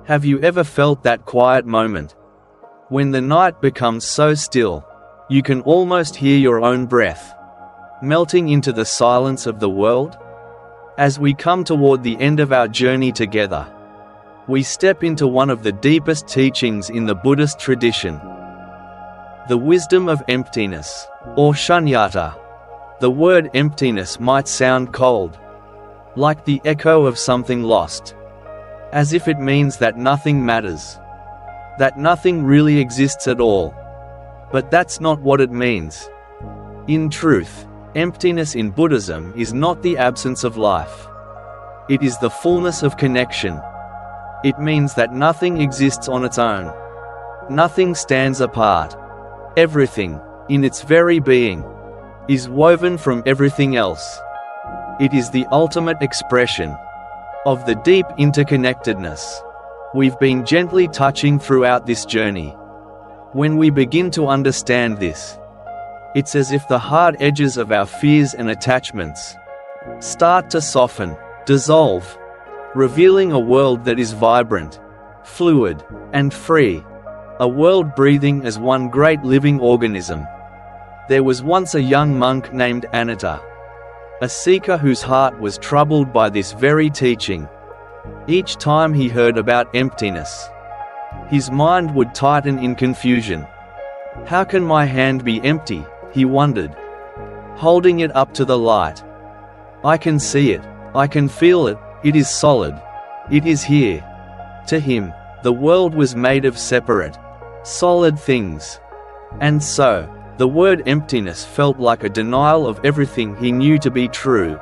Have you ever felt that quiet moment? When the night becomes so still, you can almost hear your own breath melting into the silence of the world? As we come toward the end of our journey together, we step into one of the deepest teachings in the Buddhist tradition, the wisdom of emptiness, or shunyata. The word emptiness might sound cold, like the echo of something lost, as if it means that nothing matters, that nothing really exists at all. But that's not what it means. In truth, emptiness in Buddhism is not the absence of life. It is the fullness of connection. It means that nothing exists on its own. Nothing stands apart. Everything, in its very being, is woven from everything else. It is the ultimate expression of the deep interconnectedness we've been gently touching throughout this journey. When we begin to understand this, it's as if the hard edges of our fears and attachments start to soften, dissolve, revealing a world that is vibrant, fluid, and free, a world breathing as one great living organism. There was once a young monk named Anatta, a seeker whose heart was troubled by this very teaching. Each time he heard about emptiness, his mind would tighten in confusion. How can my hand be empty, he wondered, holding it up to the light? I can see it, I can feel it, it is solid, it is here. To him, the world was made of separate, solid things. And so, the word emptiness felt like a denial of everything he knew to be true.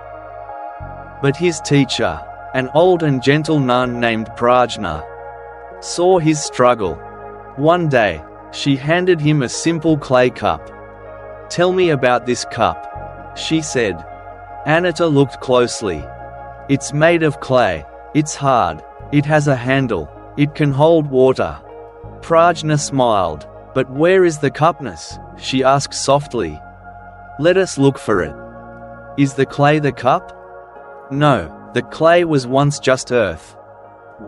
But his teacher, an old and gentle nun named Prajna, saw his struggle. One day, she handed him a simple clay cup. "Tell me about this cup," she said. Anatta looked closely. "It's made of clay, it's hard, it has a handle, it can hold water." Prajna smiled. "But where is the cupness?" she asked softly. "Let us look for it." "Is the clay the cup?" "No, the clay was once just earth."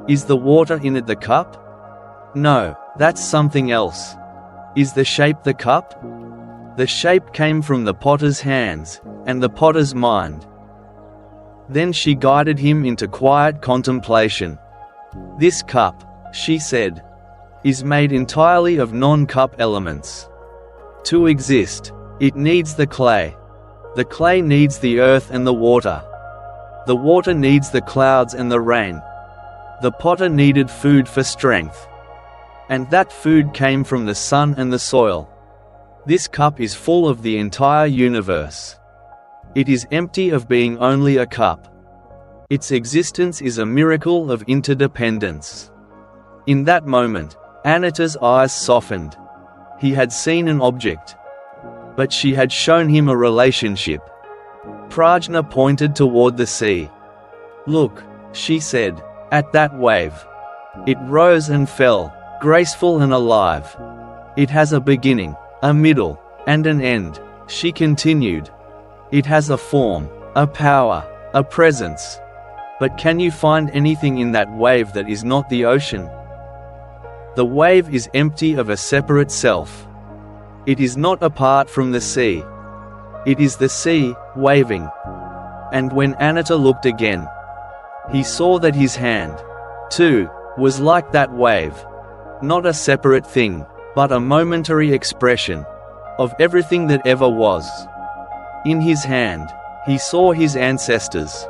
"Is the water in it the cup?" "No, that's something else." "Is the shape the cup?" "The shape came from the potter's hands, and the potter's mind." Then she guided him into quiet contemplation. "This cup," she said, "is made entirely of non-cup elements. To exist, it needs the clay. The clay needs the earth and the water. The water needs the clouds and the rain. The potter needed food for strength. And that food came from the sun and the soil. This cup is full of the entire universe. It is empty of being only a cup. Its existence is a miracle of interdependence." In that moment, Anatta's eyes softened. He had seen an object, but she had shown him a relationship. Prajna pointed toward the sea. "Look," she said, "at that wave. It rose and fell, graceful and alive. It has a beginning, a middle, and an end," she continued. "It has a form, a power, a presence. But can you find anything in that wave that is not the ocean? The wave is empty of a separate self. It is not apart from the sea. It is the sea, waving." And when Anatta looked again, he saw that his hand, too, was like that wave. Not a separate thing, but a momentary expression of everything that ever was. In his hand, he saw his ancestors,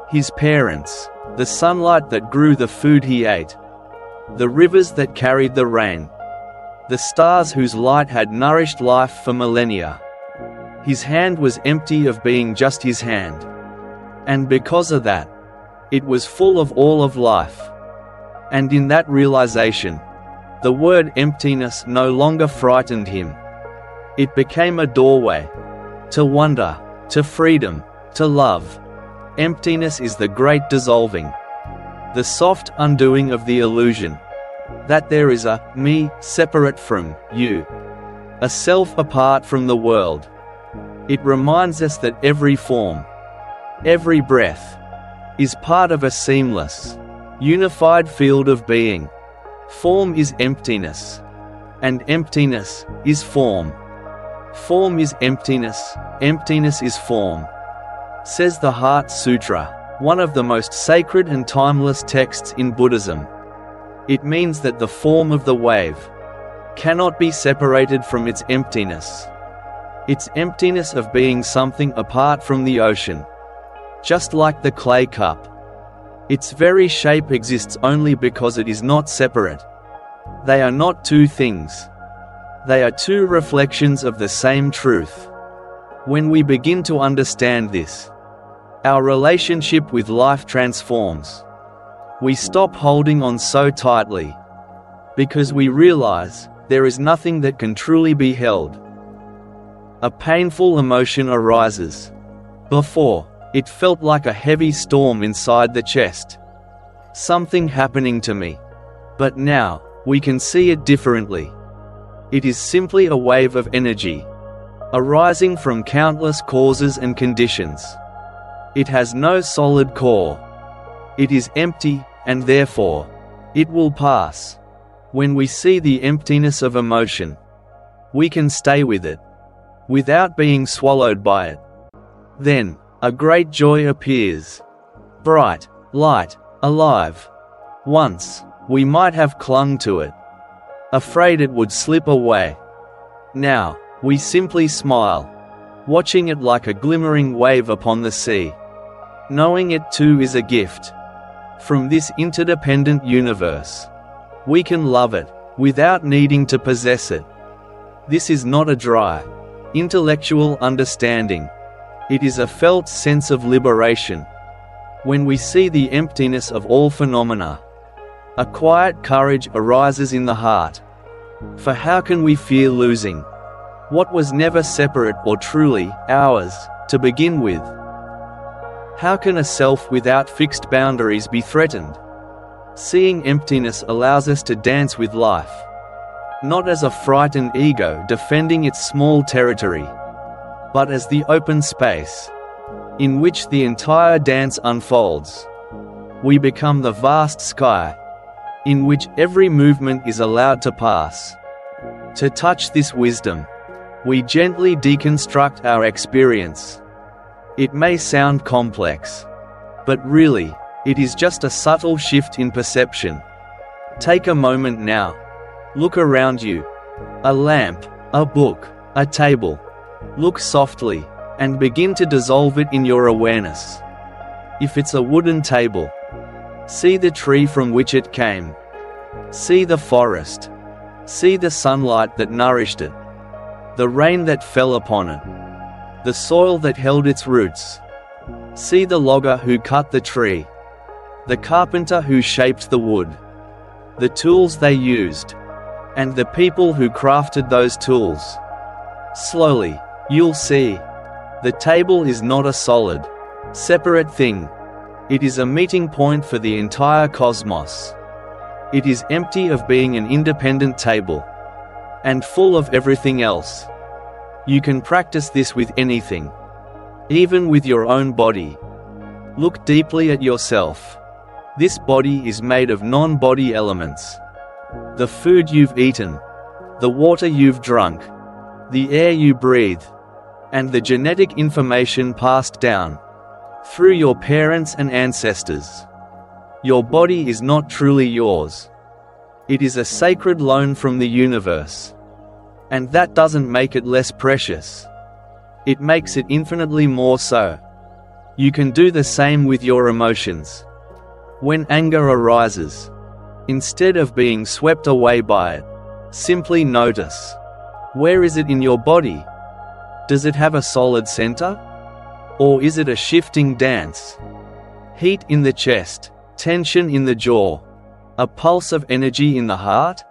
his parents, the sunlight that grew the food he ate, the rivers that carried the rain, the stars whose light had nourished life for millennia. His hand was empty of being just his hand. And because of that, it was full of all of life. And in that realization, the word emptiness no longer frightened him. It became a doorway to wonder, to freedom, to love. Emptiness is the great dissolving, the soft undoing of the illusion that there is a me separate from you, a self apart from the world. It reminds us that every form, every breath, is part of a seamless, unified field of being. Form is emptiness, and emptiness is form. Form is emptiness, emptiness is form. Says the Heart Sutra, one of the most sacred and timeless texts in Buddhism. It means that the form of the wave cannot be separated from its emptiness. Its emptiness of being something apart from the ocean. Just like the clay cup. Its very shape exists only because it is not separate. They are not two things. They are two reflections of the same truth. When we begin to understand this, our relationship with life transforms. We stop holding on so tightly, because we realize there is nothing that can truly be held. A painful emotion arises. Before, it felt like a heavy storm inside the chest. Something happening to me. But now, we can see it differently. It is simply a wave of energy, arising from countless causes and conditions. It has no solid core. It is empty, and therefore, it will pass. When we see the emptiness of emotion, we can stay with it, without being swallowed by it. Then, a great joy appears. Bright, light, alive. Once, we might have clung to it, afraid it would slip away. Now, we simply smile, watching it like a glimmering wave upon the sea, knowing it too is a gift from this interdependent universe. We can love it, without needing to possess it. This is not a dry, intellectual understanding. It is a felt sense of liberation. When we see the emptiness of all phenomena, a quiet courage arises in the heart. For how can we fear losing what was never separate or truly ours, to begin with? How can a self without fixed boundaries be threatened? Seeing emptiness allows us to dance with life, not as a frightened ego defending its small territory, but as the open space in which the entire dance unfolds. We become the vast sky in which every movement is allowed to pass. To touch this wisdom, we gently deconstruct our experience. It may sound complex, but really, it is just a subtle shift in perception. Take a moment now. Look around you. A lamp, a book, a table. Look softly, and begin to dissolve it in your awareness. If it's a wooden table, see the tree from which it came. See the forest. See the sunlight that nourished it. The rain that fell upon it. The soil that held its roots. See the logger who cut the tree. The carpenter who shaped the wood. The tools they used. And the people who crafted those tools. Slowly, you'll see. The table is not a solid, separate thing. It is a meeting point for the entire cosmos. It is empty of being an independent table, and full of everything else. You can practice this with anything, even with your own body. Look deeply at yourself. This body is made of non-body elements. The food you've eaten, the water you've drunk, the air you breathe, and the genetic information passed down through your parents and ancestors. Your body is not truly yours. It is a sacred loan from the universe. And that doesn't make it less precious. It makes it infinitely more so. You can do the same with your emotions. When anger arises, instead of being swept away by it, simply notice. Where is it in your body? Does it have a solid center? Or is it a shifting dance? Heat in the chest, tension in the jaw, a pulse of energy in the heart?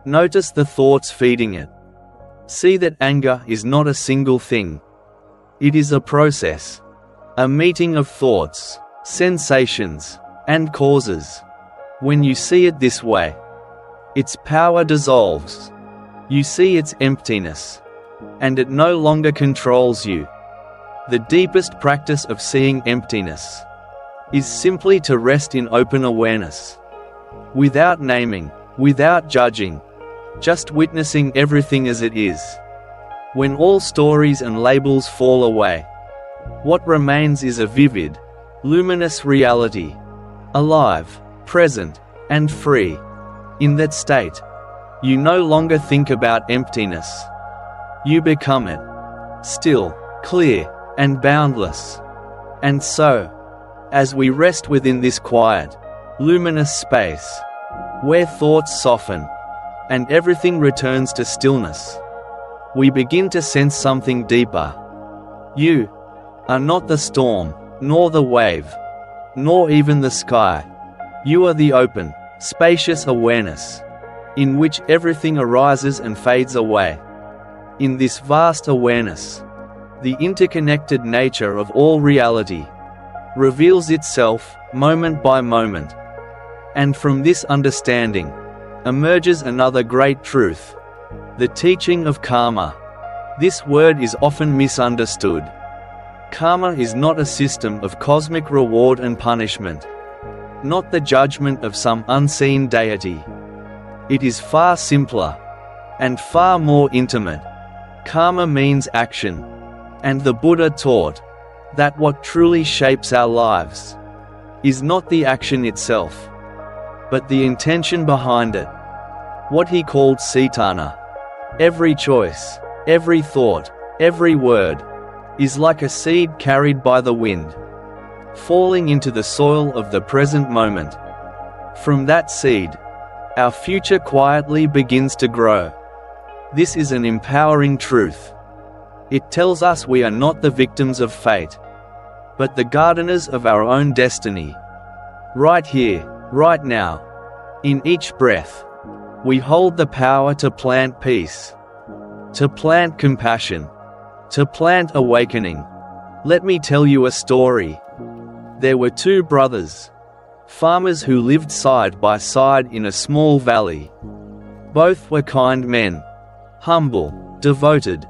Notice the thoughts feeding it. See that anger is not a single thing. It is a process, a meeting of thoughts, sensations, and causes. When you see it this way, its power dissolves. You see its emptiness, and it no longer controls you. The deepest practice of seeing emptiness is simply to rest in open awareness. Without naming, without judging, just witnessing everything as it is. When all stories and labels fall away, what remains is a vivid, luminous reality, alive, present, and free. In that state, you no longer think about emptiness. You become it, still, clear, and boundless. And so, as we rest within this quiet, luminous space, where thoughts soften, and everything returns to stillness, we begin to sense something deeper. You are not the storm, nor the wave, nor even the sky. You are the open, spacious awareness, in which everything arises and fades away. In this vast awareness, the interconnected nature of all reality reveals itself, moment by moment. And from this understanding emerges another great truth: the teaching of karma. This word is often misunderstood. Karma is not a system of cosmic reward and punishment, not the judgment of some unseen deity. It is far simpler, and far more intimate. Karma means action, and the Buddha taught that what truly shapes our lives is not the action itself, but the intention behind it. What he called cetana. Every choice, every thought, every word, is like a seed carried by the wind, falling into the soil of the present moment. From that seed, our future quietly begins to grow. This is an empowering truth. It tells us we are not the victims of fate, but the gardeners of our own destiny. Right here, right now, in each breath, we hold the power to plant peace, to plant compassion, to plant awakening. Let me tell you a story. There were two brothers, farmers who lived side by side in a small valley. Both were kind men, humble, devoted,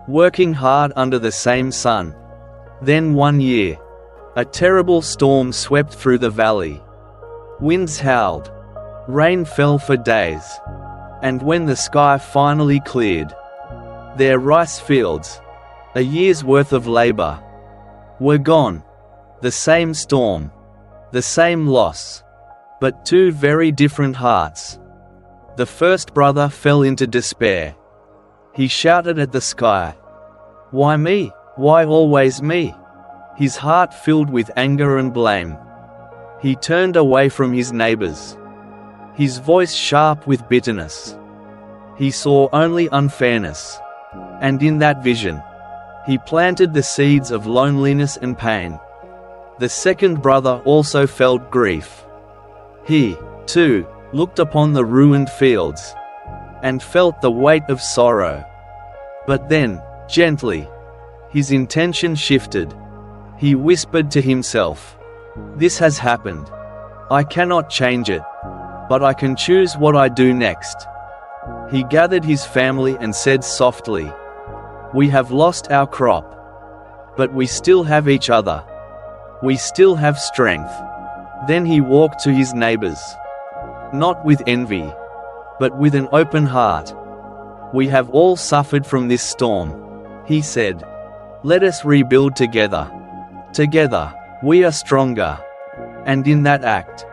working hard under the same sun. Then one year, a terrible storm swept through the valley. Winds howled, rain fell for days, and when the sky finally cleared, their rice fields, a year's worth of labor, were gone. The same storm, the same loss, but two very different hearts. The first brother fell into despair. He shouted at the sky, "Why me? Why always me?" His heart filled with anger and blame. He turned away from his neighbors, his voice sharp with bitterness. He saw only unfairness, and in that vision, he planted the seeds of loneliness and pain. The second brother also felt grief. He, too, looked upon the ruined fields, and felt the weight of sorrow. But then, gently, his intention shifted. He whispered to himself, "This has happened. I cannot change it, but I can choose what I do next." He gathered his family and said softly, "We have lost our crop, but we still have each other. We still have strength." Then he walked to his neighbors, not with envy, but with an open heart. "We have all suffered from this storm," he said. "Let us rebuild together. Together, we are stronger." And in that act,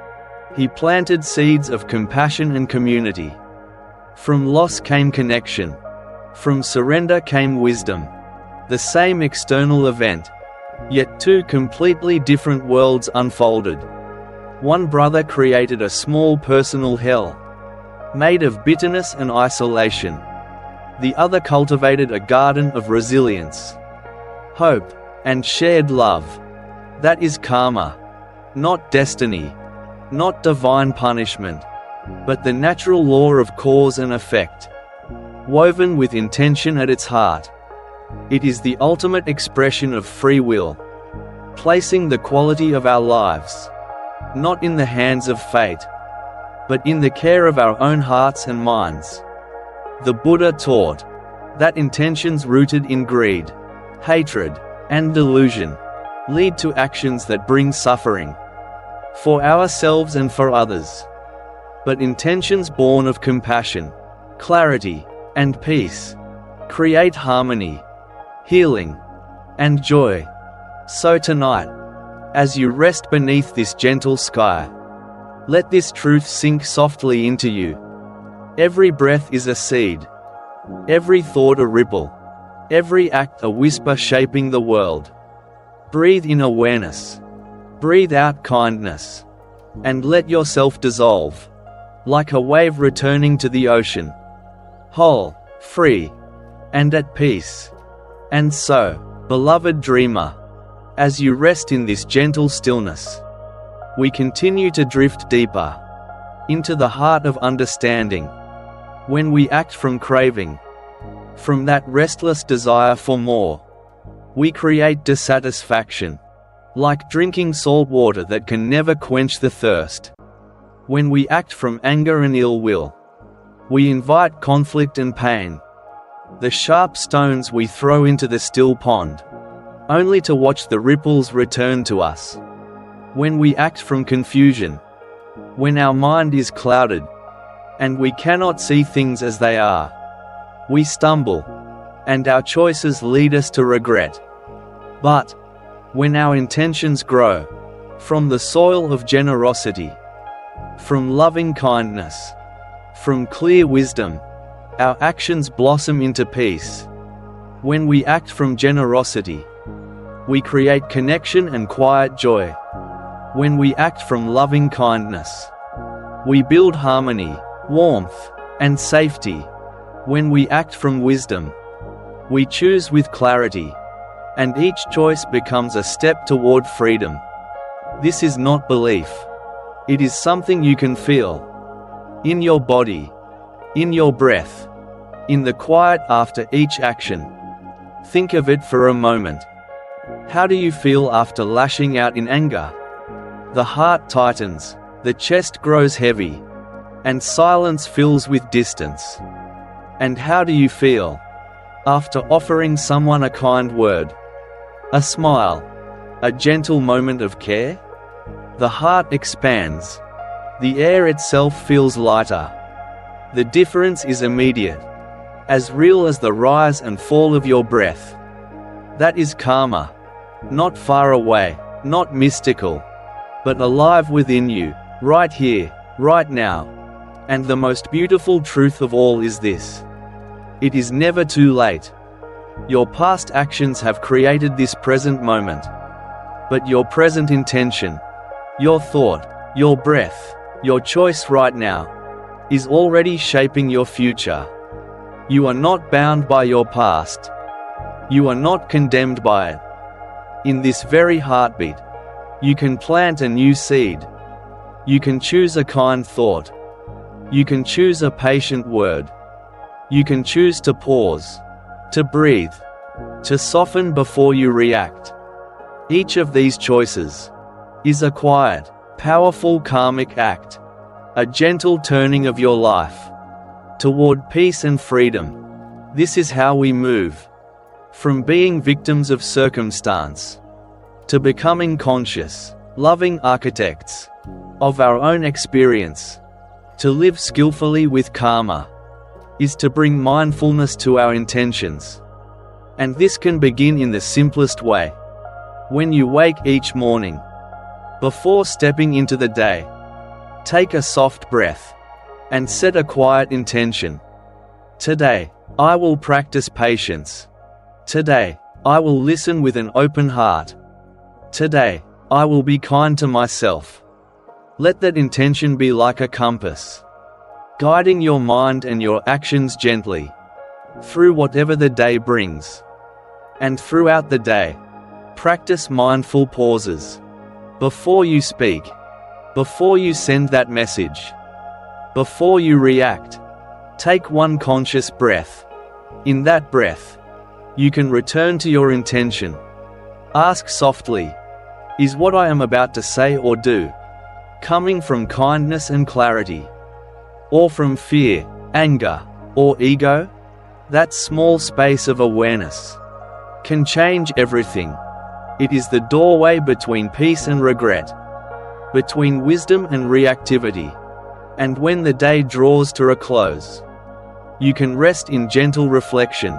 he planted seeds of compassion and community. From loss came connection. From surrender came wisdom. The same external event, yet two completely different worlds unfolded. One brother created a small personal hell, made of bitterness and isolation. The other cultivated a garden of resilience, hope, and shared love. That is karma. Not destiny, not divine punishment, but the natural law of cause and effect, woven with intention at its heart. It is the ultimate expression of free will, placing the quality of our lives, not in the hands of fate, but in the care of our own hearts and minds. The Buddha taught that intentions rooted in greed, hatred, and delusion lead to actions that bring suffering. for ourselves and for others. But intentions born of compassion, clarity, and peace create harmony, healing, and joy. So tonight, as you rest beneath this gentle sky, let this truth sink softly into you. Every breath is a seed, every thought a ripple, every act a whisper shaping the world. Breathe in awareness, breathe out kindness, and let yourself dissolve, like a wave returning to the ocean, whole, free, and at peace. And so, beloved dreamer, as you rest in this gentle stillness, we continue to drift deeper into the heart of understanding. When we act from craving, from that restless desire for more, we create dissatisfaction, like drinking salt water that can never quench the thirst. When we act from anger and ill will, we invite conflict and pain, the sharp stones we throw into the still pond, only to watch the ripples return to us. When we act from confusion, when our mind is clouded, and we cannot see things as they are, we stumble, and our choices lead us to regret. But when our intentions grow from the soil of generosity, from loving kindness, from clear wisdom, our actions blossom into peace. When we act from generosity, we create connection and quiet joy. When we act from loving kindness, we build harmony, warmth, and safety. When we act from wisdom, we choose with clarity, and each choice becomes a step toward freedom. This is not belief. It is something you can feel. In your body, in your breath, in the quiet after each action. Think of it for a moment. How do you feel after lashing out in anger? The heart tightens, the chest grows heavy, and silence fills with distance. And how do you feel after offering someone a kind word, a smile, a gentle moment of care? The heart expands. The air itself feels lighter. The difference is immediate, as real as the rise and fall of your breath. That is karma. Not far away, not mystical, but alive within you, right here, right now. And the most beautiful truth of all is this: it is never too late. Your past actions have created this present moment. But your present intention, your thought, your breath, your choice right now, is already shaping your future. You are not bound by your past. You are not condemned by it. In this very heartbeat, you can plant a new seed. You can choose a kind thought. You can choose a patient word. You can choose to pause, to breathe, to soften before you react. Each of these choices is a quiet, powerful karmic act, a gentle turning of your life toward peace and freedom. This is how we move from being victims of circumstance to becoming conscious, loving architects of our own experience. To live skillfully with karma is to bring mindfulness to our intentions. And this can begin in the simplest way. When you wake each morning, before stepping into the day, take a soft breath and set a quiet intention. Today, I will practice patience. Today, I will listen with an open heart. Today, I will be kind to myself. Let that intention be like a compass, guiding your mind and your actions gently through whatever the day brings. And throughout the day, practice mindful pauses. Before you speak, before you send that message, before you react, take one conscious breath. In that breath, you can return to your intention. Ask softly, is what I am about to say or do coming from kindness and clarity, or from fear, anger, or ego? That small space of awareness can change everything. It is the doorway between peace and regret. between wisdom and reactivity. And when the day draws to a close, you can rest in gentle reflection,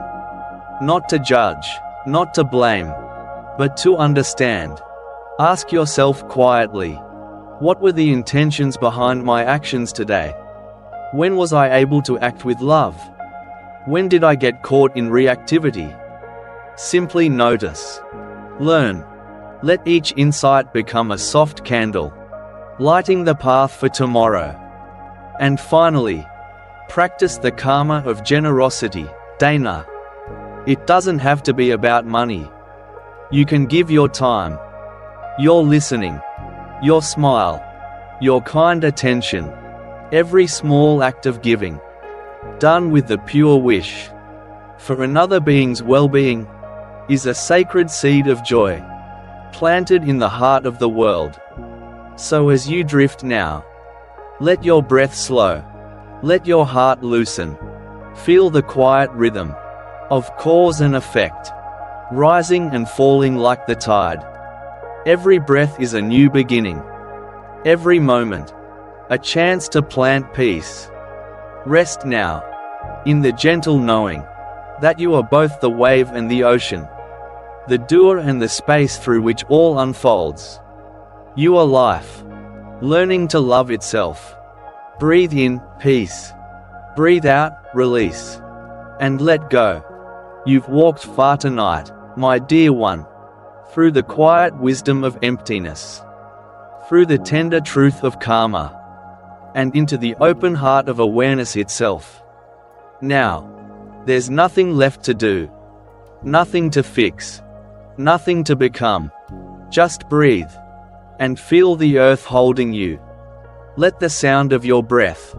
not to judge, not to blame, but to understand. Ask yourself quietly, what were the intentions behind my actions today? When was I able to act with love? When did I get caught in reactivity? Simply notice. Learn. Let each insight become a soft candle, lighting the path for tomorrow. And finally, practice the karma of generosity, dana. It doesn't have to be about money. You can give your time, your listening, your smile, your kind attention, every small act of giving, done with the pure wish for another being's well-being, is a sacred seed of joy, planted in the heart of the world. So as you drift now, let your breath slow, let your heart loosen, feel the quiet rhythm of cause and effect, rising and falling like the tide. Every breath is a new beginning, every moment a chance to plant peace. Rest now, in the gentle knowing that you are both the wave and the ocean, the doer and the space through which all unfolds. You are life, learning to love itself. Breathe in, peace. Breathe out, release. And let go. You've walked far tonight, my dear one, through the quiet wisdom of emptiness, through the tender truth of karma, and into the open heart of awareness itself. Now, there's nothing left to do, nothing to fix, nothing to become. Just breathe, and feel the earth holding you. Let the sound of your breath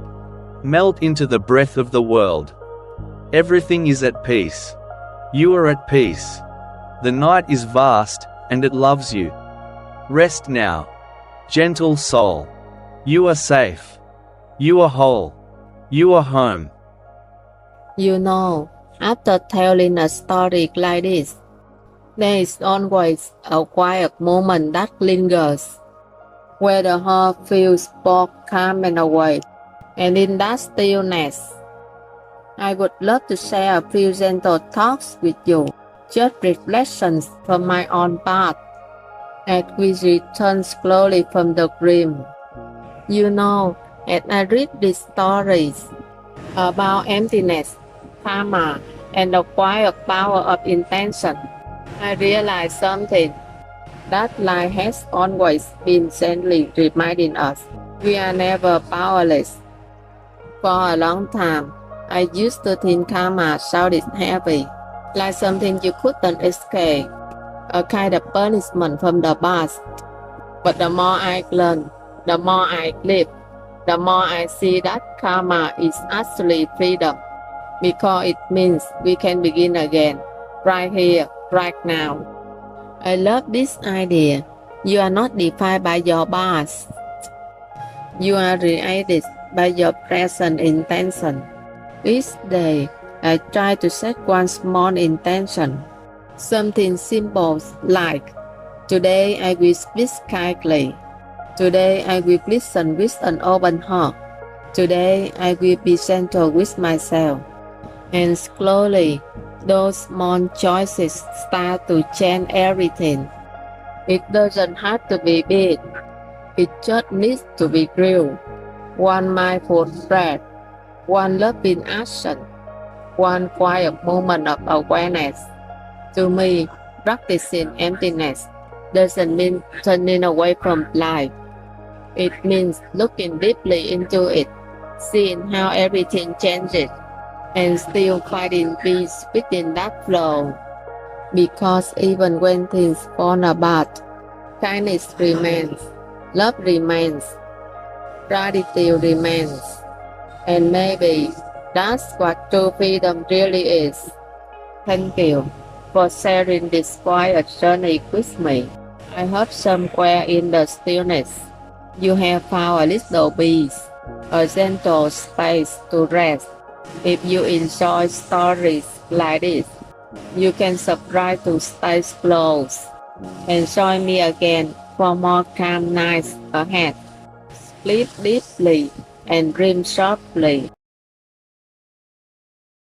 melt into the breath of the world. Everything is at peace. You are at peace. The night is vast, and it loves you. Rest now, gentle soul. You are safe. You are whole. You are home. You know, after telling a story like this, there is always a quiet moment that lingers, where the heart feels both calm and awake. And in that stillness, I would love to share a few gentle thoughts with you, just reflections from my own path, as we return slowly from the dream. You know, as I read these stories about emptiness, karma, and the quiet power of intention, I realized something, that life has always been gently reminding us we are never powerless. For a long time, I used to think karma sounded heavy, like something you couldn't escape, a kind of punishment from the past. But the more I learn, the more I live, the more I see that karma is actually freedom, because it means we can begin again, right here, right now. I love this idea. You are not defined by your past. You are created by your present intention. Each day, I try to set one small intention. Something simple like, today I will speak kindly. Today I will listen with an open heart. Today I will be gentle with myself. And slowly, those small choices start to change everything. It doesn't have to be big. It just needs to be real. One mindful breath, one loving action, one quiet moment of awareness. To me, practicing emptiness doesn't mean turning away from life. It means looking deeply into it, seeing how everything changes, and still finding peace within that flow. Because even when things fall apart, kindness remains, love remains, gratitude remains. And maybe that's what true freedom really is. Thank you for sharing this quiet journey with me. I hope somewhere in the stillness, you have found a little peace, a gentle space to rest. If you enjoy stories like this, you can subscribe to Stay Close and join me again for more calm nights ahead. Sleep deeply and dream softly.